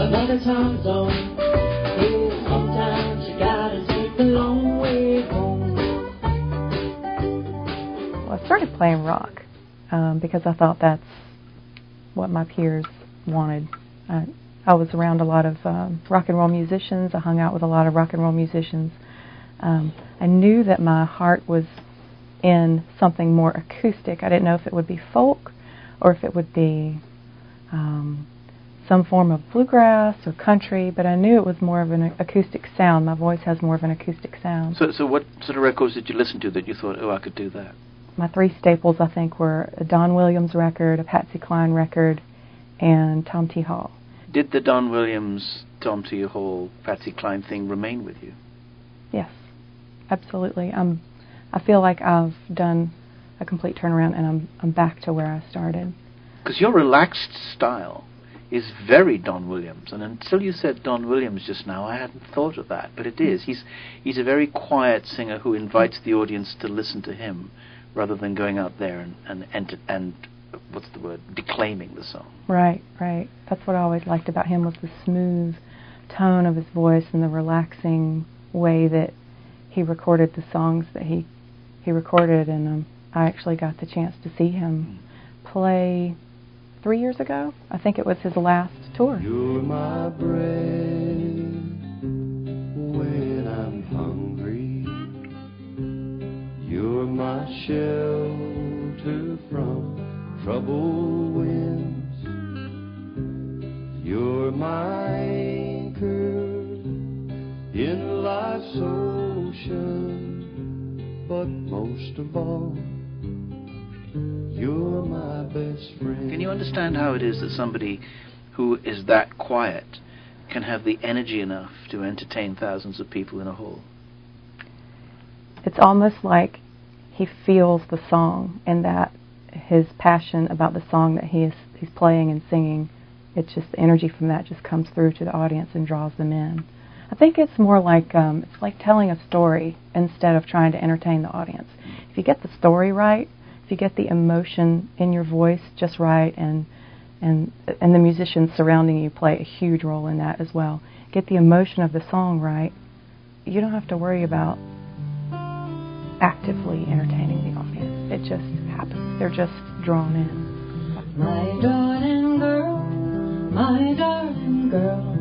another time zone. Yeah, sometimes you gotta take the long way home. Well, I started playing rock because I thought that's what my peers wanted. I was around a lot of rock and roll musicians. I hung out with a lot of rock and roll musicians. I knew that my heart was in something more acoustic. I didn't know if it would be folk or if it would be some form of bluegrass or country, but I knew it was more of an acoustic sound. My voice has more of an acoustic sound. So what sort of records did you listen to that you thought, oh, I could do that? My three staples, I think, were a Don Williams record, a Patsy Cline record, and Tom T. Hall. Did the Don Williams, Tom T. Hall, Patsy Cline thing remain with you? Yes, absolutely. I feel like I've done a complete turnaround, and I'm back to where I started. Because your relaxed style is very Don Williams, and until you said Don Williams just now, I hadn't thought of that, but it is. He's a very quiet singer who invites the audience to listen to him, rather than going out there and what's the word, declaiming the song. Right. That's what I always liked about him, was the smooth tone of his voice and the relaxing way that he recorded the songs that he recorded. And I actually got the chance to see him play 3 years ago. I think it was his last tour. You're my bread when I'm hungry. You're my shelter from troubled winds. You're my anchor in life's ocean. But most of all, you're my best friend. Can you understand how it is that somebody who is that quiet can have the energy enough to entertain thousands of people in a hall? It's almost like he feels the song, and that his passion about the song that he's playing and singing, it's just the energy from that just comes through to the audience and draws them in. I think it's more like it's like telling a story instead of trying to entertain the audience. If you get the story right, if you get the emotion in your voice just right, and the musicians surrounding you play a huge role in that as well. Get the emotion of the song right, you don't have to worry about actively entertaining the audience. It just happens. They're just drawn in. My darling girl,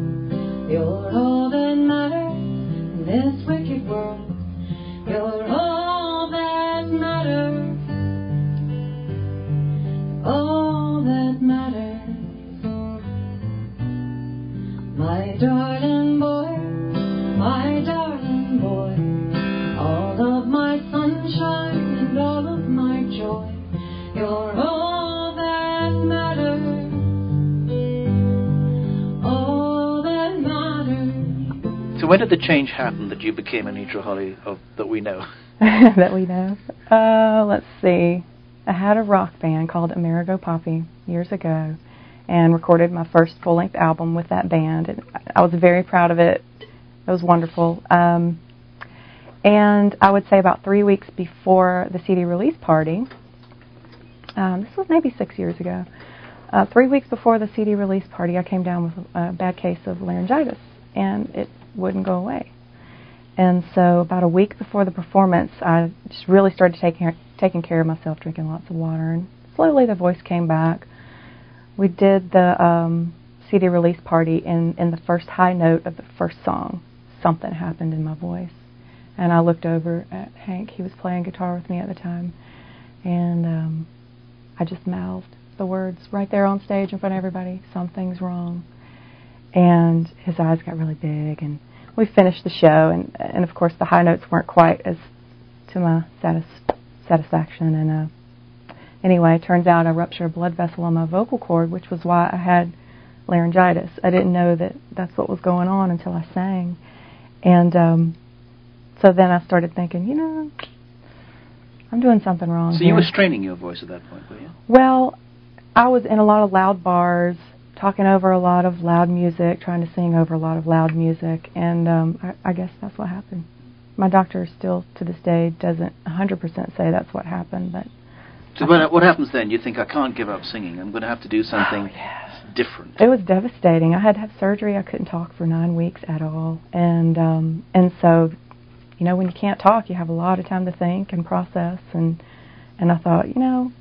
you're all that matters in this wicked world. You're all that matters, all that matters. My darling boy, all of my sunshine and all of my joy. You're all that matters, all that matters. So when did the change happen that you became Anitra Holley that we know? That we know? Let's see. I had a rock band called Amerigo Poppy years ago and recorded my first full-length album with that band. And I was very proud of it. It was wonderful. And I would say about 3 weeks before the CD release party, this was maybe 6 years ago, 3 weeks before the CD release party, I came down with a bad case of laryngitis, and it wouldn't go away. And so about a week before the performance, I just really started taking care of myself, drinking lots of water, and slowly the voice came back. We did the CD release party, and in the first high note of the first song, something happened in my voice. And I looked over at Hank. He was playing guitar with me at the time. And I just mouthed the words right there on stage in front of everybody, "Something's wrong." And his eyes got really big. And we finished the show. And of course, the high notes weren't quite as to my satisfaction. And anyway, it turns out I ruptured a blood vessel on my vocal cord, which was why I had laryngitis. I didn't know that that's what was going on until I sang. And so then I started thinking, I'm doing something wrong So here. you were straining your voice at that point, were you? Well, I was in a lot of loud bars, talking over a lot of loud music, trying to sing over a lot of loud music, and I guess that's what happened. My doctor still, to this day, doesn't 100% say that's what happened, but... So what happens then? You think, I can't give up singing. I'm going to have to do something. Oh, yes. different. It was devastating. I had to have surgery. I couldn't talk for 9 weeks at all. And so, you know, when you can't talk, you have a lot of time to think and process. And I thought, you know,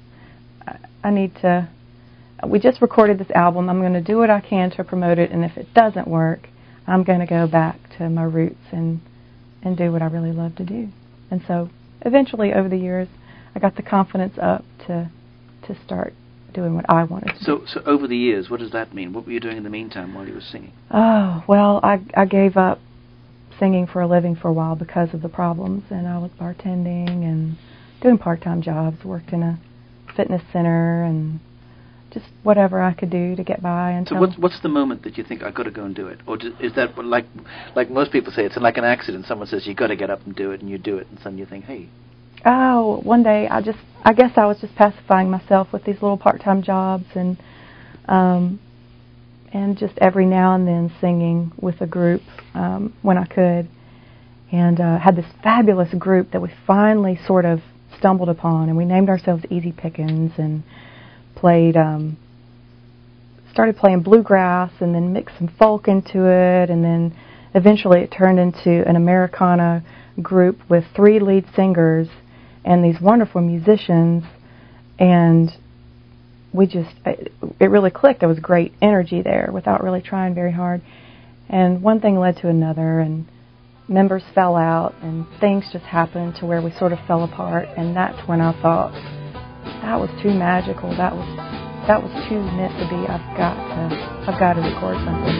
I need to, we just recorded this album. I'm going to do what I can to promote it. And if it doesn't work, I'm going to go back to my roots and do what I really love to do. And so eventually over the years, I got the confidence up to start doing what I wanted to do. So over the years, what does that mean? What were you doing in the meantime while you were singing? Oh, well, I gave up singing for a living for a while because of the problems, and I was bartending and doing part-time jobs, worked in a fitness center, and just whatever I could do to get by. Until so what's the moment that you think, I've got to go and do it? Or is that like most people say, it's like an accident, someone says, you've got to get up and do it, and you do it, and suddenly you think, hey. Oh, one day I guess I was just pacifying myself with these little part-time jobs and just every now and then singing with a group when I could. And had this fabulous group that we finally sort of stumbled upon, and we named ourselves Easy Pickins and started playing bluegrass and then mixed some folk into it, and then eventually it turned into an Americana group with 3 lead singers and these wonderful musicians, and it really clicked. There was great energy there without really trying very hard. And one thing led to another, and members fell out, and things just happened to where we sort of fell apart, and that's when I thought, that was too magical, that was too meant to be. I've got to record something.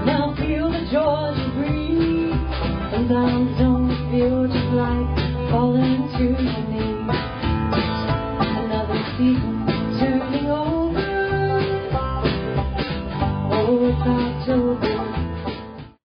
Now feel the joy to breathe. Sometimes don't feel just like falling to